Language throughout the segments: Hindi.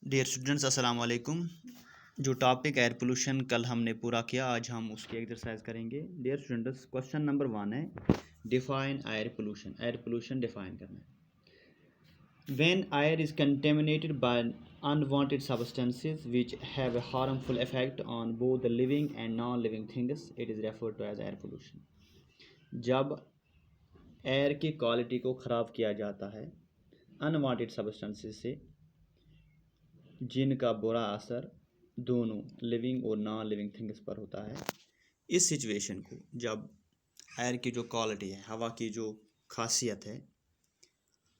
डियर स्टूडेंट्स अस्सलाम वालेकुम। जो टॉपिक एयर पोल्यूशन कल हमने पूरा किया, आज हम उसकी एक्सरसाइज करेंगे। डियर स्टूडेंट्स, क्वेश्चन नंबर 1 है define air pollution. Air pollution define करना है। When air is contaminated by unwanted substances which have a harmful effect on both the living and non living things, it is referred to as air pollution. जब एयर की क्वालिटी को ख़राब किया जाता है अनवांटेड सब्सटेंसेस से, जिनका बुरा असर दोनों लिविंग और नॉन लिविंग थिंग्स पर होता है, इस सिचुएशन को, जब एयर की जो क्वालिटी है, हवा की जो खासियत है,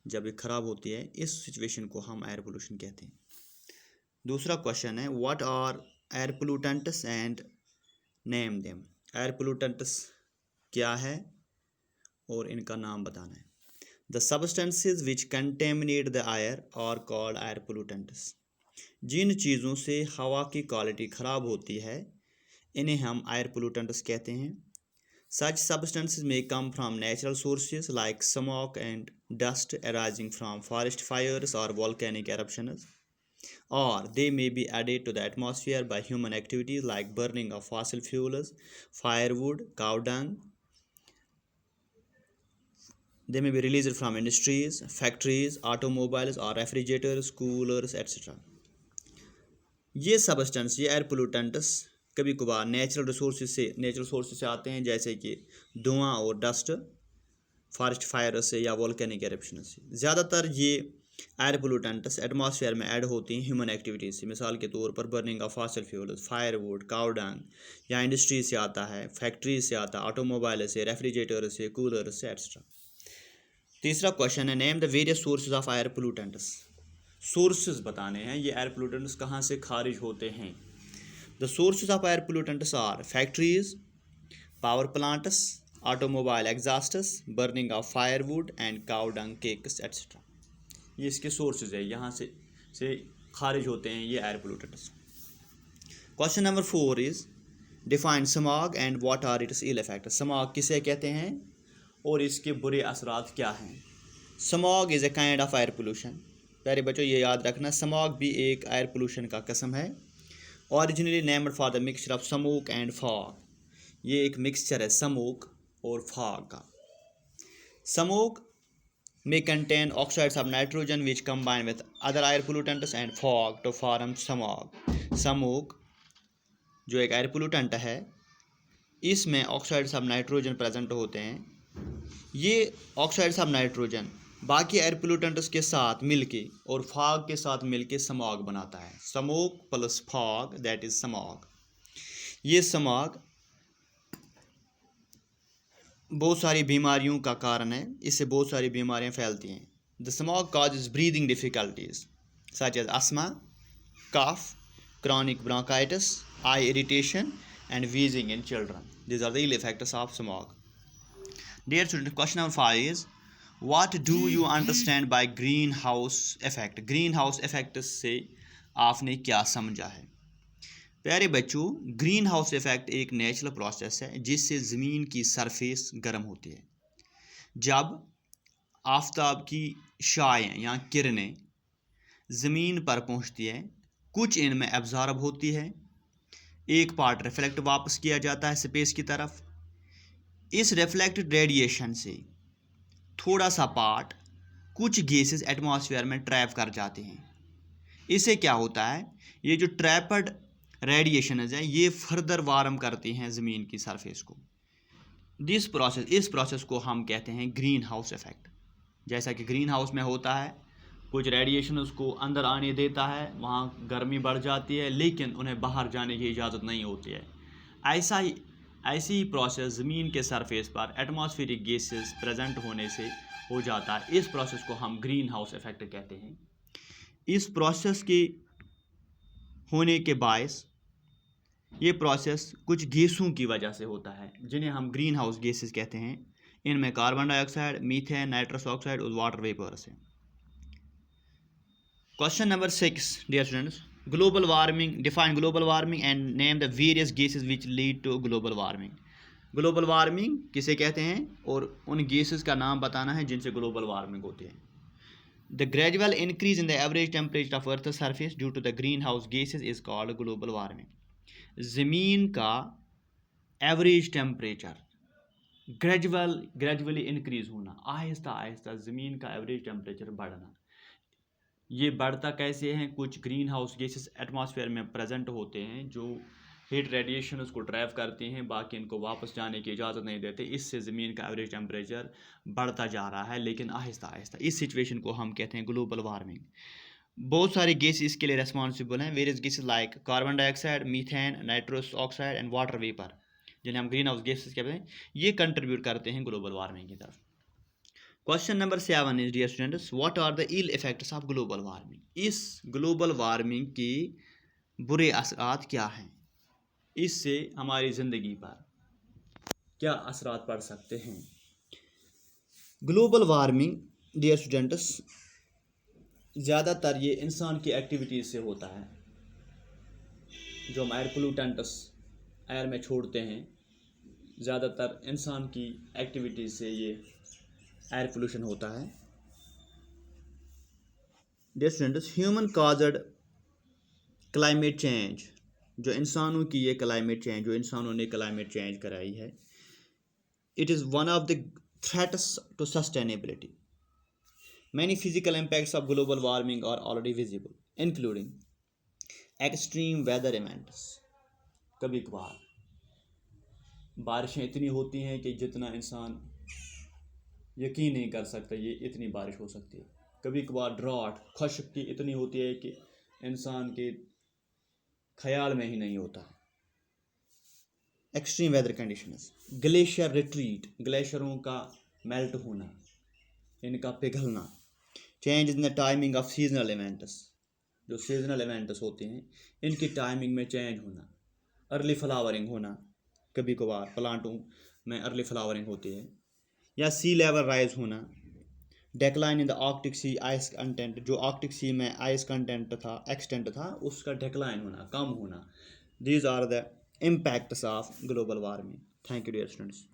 जब ये ख़राब होती है, इस सिचुएशन को हम एयर पोल्यूशन कहते हैं। दूसरा क्वेश्चन है what are air pollutants and name them. Air pollutants क्या है और इनका नाम बताना है। The substances which contaminate the air are called air pollutants. जिन चीज़ों से हवा की क्वालिटी ख़राब होती है, इन्हें हम एयर पोल्यूटेंट्स कहते हैं। सच substances may come from natural sources like smoke and dust arising from forest fires or volcanic eruptions, or they may be added to the atmosphere by human activities like burning of fossil fuels, firewood, cow dung. They may be released from industries, factories, automobiles or refrigerators, coolers, etc. ये सब्सटेंस, ये एयर पोल्यूटेंट्स कभी कभार नेचुरल सोर्सेज से आते हैं, जैसे कि धुआं और डस्ट फॉरेस्ट फायर से या वोल्केनिक एरप्शन से। ज़्यादातर ये एयर पोल्यूटेंट्स एटमॉस्फेयर में ऐड होती हैं ह्यूमन एक्टिविटीज़ से। मिसाल के तौर पर burning of fossil fuels, firewood, cow dung, या इंडस्ट्री से आता है, फैक्ट्रीज से आता है, ऑटोमोबाइल से, रेफ्रिजरेटर से, कूलर से, एक्सेट्रा। तीसरा क्वेश्चन है name the various sources of air pollutants. Sources बताने हैं, ये एयर पोल्यूटेंट्स कहाँ से खारिज होते हैं। The sources of air pollutants are factories, power plants, automobile exhausts, burning of firewood and cow dung cakes etcetera. ये इसके सोर्सेज है, यहाँ से खारिज होते हैं ये air pollutants. Question number 4 is define smog and what are its ill effect. Smog किसे कहते हैं और इसके बुरे असरात क्या हैं। Smog is a kind of air pollution. प्यारे बच्चों, ये याद रखना, स्मॉग भी एक एयर पोल्यूशन का किस्म है। Originally named for the mixture of smoke and fog. ये एक मिक्सचर है स्मोक और फॉग का। Smoke may contain oxides of nitrogen which combine with other air pollutants and fog to form smog. Smoke जो एक एयर पोल्यूटेंट है, इसमें ऑक्साइड्स ऑफ नाइट्रोजन प्रेजेंट होते हैं। ये ऑक्साइड्स ऑफ नाइट्रोजन बाकी एयर पोल्यूटेंट्स के साथ मिलके और फॉग के साथ मिलके स्मॉग बनाता है। Smoke plus fog, that is smog. ये स्मॉग बहुत सारी बीमारियों का कारण है, इससे बहुत सारी बीमारियां फैलती हैं। The smog causes breathing difficulties such as asthma, cough, chronic bronchitis, eye irritation and wheezing in children. These are the ill effects of smog. Dear students, question number 5 is what do you understand by greenhouse effect? Greenhouse effect से आपने क्या समझा है। प्यारे बच्चों, ग्रीन हाउस इफेक्ट एक नेचुरल प्रोसेस है जिससे ज़मीन की सरफेस गर्म होती है। जब आफ्ताब की शाएँ या किरणें ज़मीन पर पहुंचती है, कुछ इनमें एब्जॉर्ब होती है, एक पार्ट रिफ्लेक्ट वापस किया जाता है स्पेस की तरफ। इस रिफ्लेक्टेड रेडिएशन से थोड़ा सा पार्ट कुछ गैसेस एटमॉस्फेयर में ट्रैप कर जाते हैं। इससे क्या होता है, ये जो ट्रैपड रेडिएशन है ये फर्दर वार्म करती हैं ज़मीन की सरफेस को। इस प्रोसेस को हम कहते हैं ग्रीन हाउस इफेक्ट। जैसा कि ग्रीन हाउस में होता है, कुछ रेडिएशन उसको अंदर आने देता है, वहाँ गर्मी बढ़ जाती है, लेकिन उन्हें बाहर जाने की इजाज़त नहीं होती है। ऐसी ही प्रोसेस ज़मीन के सरफेस पर एटमॉस्फेरिक गैसेस प्रेजेंट होने से हो जाता है। इस प्रोसेस को हम ग्रीन हाउस इफेक्ट कहते हैं। इस प्रोसेस के होने के बायस ये प्रोसेस कुछ गैसों की वजह से होता है, जिन्हें हम ग्रीन हाउस गैसेस कहते हैं। इनमें carbon dioxide, methane, nitrous oxide और वाटर वेपर्स हैं। Question number 6 dear students, global warming. Define global warming and name the various gases which lead to global warming. Global warming किसे कहते हैं और उन गैसेस का नाम बताना है जिनसे ग्लोबल वार्मिंग होती है। The gradual increase in the average temperature of Earth's surface due to the greenhouse gases is called global warming. ज़मीन का एवरेज टेम्परेचर ग्रेजुअली इंक्रीज होना, आहिस्ता आहिस्ता ज़मीन का एवरेज टेम्परेचर बढ़ना। ये बढ़ता कैसे हैं? कुछ ग्रीन हाउस गैसेस एटमॉस्फेयर में प्रेजेंट होते हैं जो हीट रेडिएशन उसको ड्राइव करते हैं, बाकी इनको वापस जाने की इजाज़त नहीं देते। इससे ज़मीन का एवरेज टेम्परेचर बढ़ता जा रहा है, लेकिन आहिस्ता आहिस्ता। इस सिचुएशन को हम कहते हैं ग्लोबल वार्मिंग। बहुत सारे गैस इसके लिए रेस्पॉन्सिबल हैं। Various gases like carbon dioxide, methane, nitrous oxide and water vapour, जिन्हें हम ग्रीन हाउस गैसेस कहते हैं, ये कंट्रीब्यूट करते हैं ग्लोबल वार्मिंग की तरफ। Question number 7 is dear students, what are the ill effects of global warming? इस ग्लोबल वार्मिंग की बुरे असरात क्या हैं? इससे हमारी ज़िंदगी पर क्या असरात पड़ सकते हैं? ग्लोबल वार्मिंग डियर स्टूडेंट्स, ज़्यादातर ये इंसान की एक्टिविटीज़ से होता है। जो हम एयर पोल्यूटेंट्स एयर में छोड़ते हैं, ज़्यादातर इंसान की एक्टिविटीज़ से ये एयर पोल्यूशन होता है। Dear students, human caused climate change, जो इंसानों की ये क्लाइमेट चेंज, जो इंसानों ने क्लाइमेट चेंज कराई है, it is one of the threats to sustainability. Many physical impacts of global warming are already visible, including extreme weather events. कभी कभार बारिशें इतनी होती हैं कि जितना इंसान यकीन नहीं कर सकता ये इतनी बारिश हो सकती है। कभी कभार ड्रॉट, खुश्की इतनी होती है कि इंसान के ख्याल में ही नहीं होता। Extreme weather conditions, glacier retreat, ग्लेशियरों का मेल्ट होना, इनका पिघलना। Change in the timing of seasonal events, जो सीजनल इवेंट्स होते हैं इनकी टाइमिंग में चेंज होना। अर्ली फ्लावरिंग होना, कभी कभार प्लांटों में अर्ली फ्लावरिंग होती है। या सी लेवल राइज होना। Decline in the Arctic sea ice content, जो आर्कटिक सी में आइस कंटेंट था, एक्सटेंट था, उसका डेक्लाइन होना, कम होना। These are the impacts of global warming. Thank you dear students.